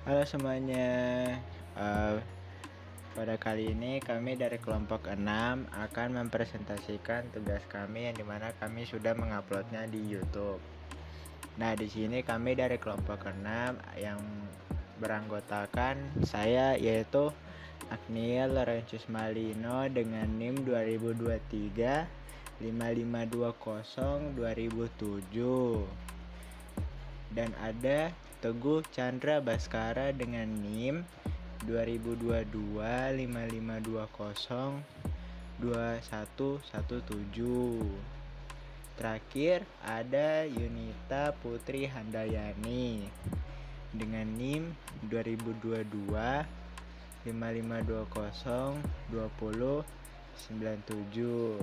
Halo semuanya. Eh, Pada kali ini kami dari kelompok 6 akan mempresentasikan tugas kami yang dimana kami sudah menguploadnya di YouTube. Nah, di sini kami dari kelompok 6 yang beranggotakan saya yaitu Agniel Laurentius Malino dengan NIM 2023 5520 2007. Dan ada Teguh Chandra Baskara dengan NIM 2022 5520 2117. Terakhir ada Yunita Putri Handayani dengan NIM 2022 5520 2097.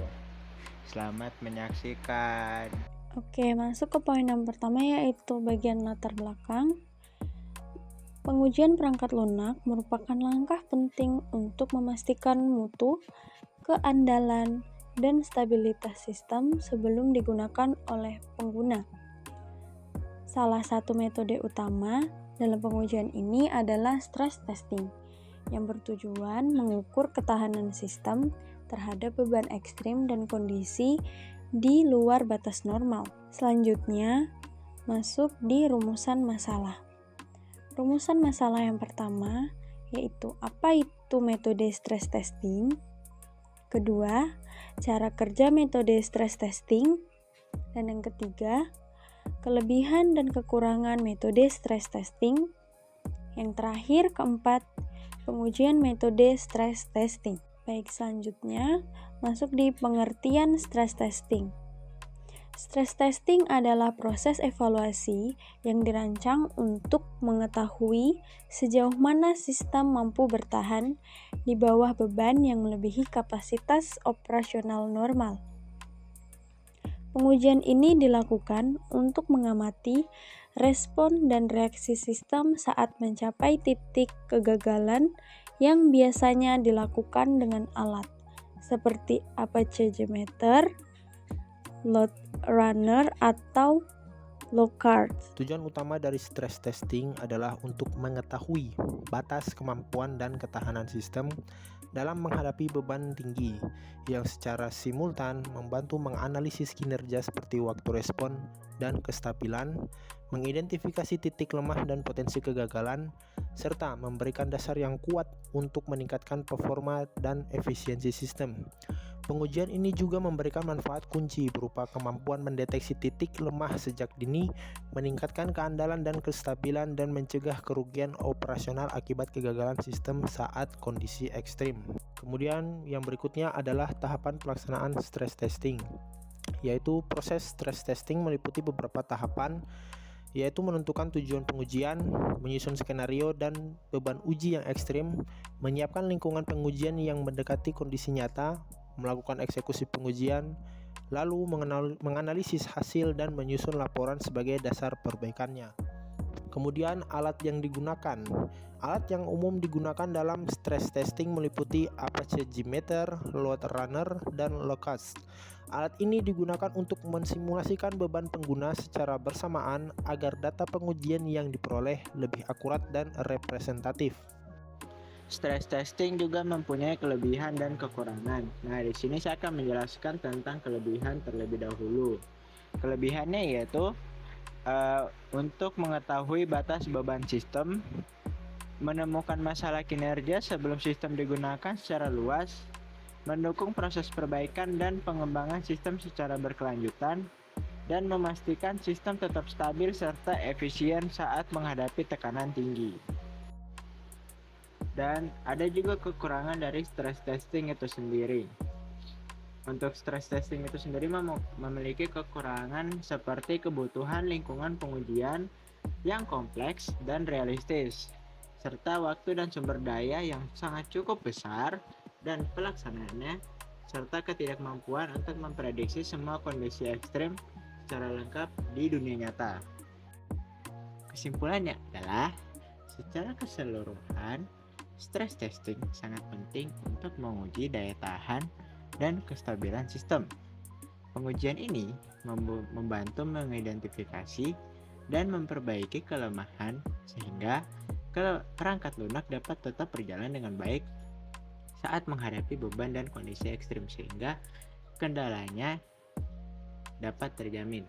Selamat menyaksikan. Oke, masuk ke poin yang pertama yaitu bagian latar belakang. Pengujian perangkat lunak merupakan langkah penting untuk memastikan mutu, keandalan, dan stabilitas sistem sebelum digunakan oleh pengguna. Salah satu metode utama dalam pengujian ini adalah stress testing, yang bertujuan mengukur ketahanan sistem terhadap beban ekstrim dan kondisi di luar batas normal. Selanjutnya, masuk di rumusan masalah. Rumusan masalah yang pertama yaitu apa itu metode stress testing. Kedua, cara kerja metode stress testing. Dan yang ketiga, kelebihan dan kekurangan metode stress testing. Yang terakhir, keempat, pengujian metode stress testing. Baik, selanjutnya masuk di pengertian stress testing. Stress testing adalah proses evaluasi yang dirancang untuk mengetahui sejauh mana sistem mampu bertahan di bawah beban yang melebihi kapasitas operasional normal. Pengujian ini dilakukan untuk mengamati respon dan reaksi sistem saat mencapai titik kegagalan yang biasanya dilakukan dengan alat seperti Apache meter, load runner, atau Locard. Tujuan utama dari stress testing adalah untuk mengetahui batas kemampuan dan ketahanan sistem dalam menghadapi beban tinggi yang secara simultan membantu menganalisis kinerja seperti waktu respon dan kestabilan, mengidentifikasi titik lemah dan potensi kegagalan, serta memberikan dasar yang kuat untuk meningkatkan performa dan efisiensi sistem. Pengujian ini juga memberikan manfaat kunci berupa kemampuan mendeteksi titik lemah sejak dini, meningkatkan keandalan dan kestabilan, dan mencegah kerugian operasional akibat kegagalan sistem saat kondisi ekstrim. Kemudian yang berikutnya adalah tahapan pelaksanaan stress testing, yaitu proses stress testing meliputi beberapa tahapan, yaitu menentukan tujuan pengujian, menyusun skenario dan beban uji yang ekstrim, menyiapkan lingkungan pengujian yang mendekati kondisi nyata, melakukan eksekusi pengujian, lalu menganalisis hasil dan menyusun laporan sebagai dasar perbaikannya. Kemudian alat yang digunakan. Alat yang umum digunakan dalam stress testing meliputi Apache meter, load runner, dan Locust. Alat ini digunakan untuk mensimulasikan beban pengguna secara bersamaan agar data pengujian yang diperoleh lebih akurat dan representatif. Stress testing juga mempunyai kelebihan dan kekurangan. Nah, di sini saya akan menjelaskan tentang kelebihan terlebih dahulu. Kelebihannya yaitu untuk mengetahui batas beban sistem, menemukan masalah kinerja sebelum sistem digunakan secara luas, mendukung proses perbaikan dan pengembangan sistem secara berkelanjutan, dan memastikan sistem tetap stabil serta efisien saat menghadapi tekanan tinggi. Dan ada juga kekurangan dari stress testing itu sendiri. Untuk stress testing itu sendiri memiliki kekurangan seperti kebutuhan lingkungan pengujian yang kompleks dan realistis, serta waktu dan sumber daya yang sangat cukup besar, dan pelaksanaannya serta ketidakmampuan untuk memprediksi semua kondisi ekstrim secara lengkap di dunia nyata. Kesimpulannya adalah, secara keseluruhan, stress testing sangat penting untuk menguji daya tahan dan kestabilan sistem. Pengujian ini membantu mengidentifikasi dan memperbaiki kelemahan sehingga perangkat lunak dapat tetap berjalan dengan baik saat menghadapi beban dan kondisi ekstrim sehingga kendalanya dapat terjamin.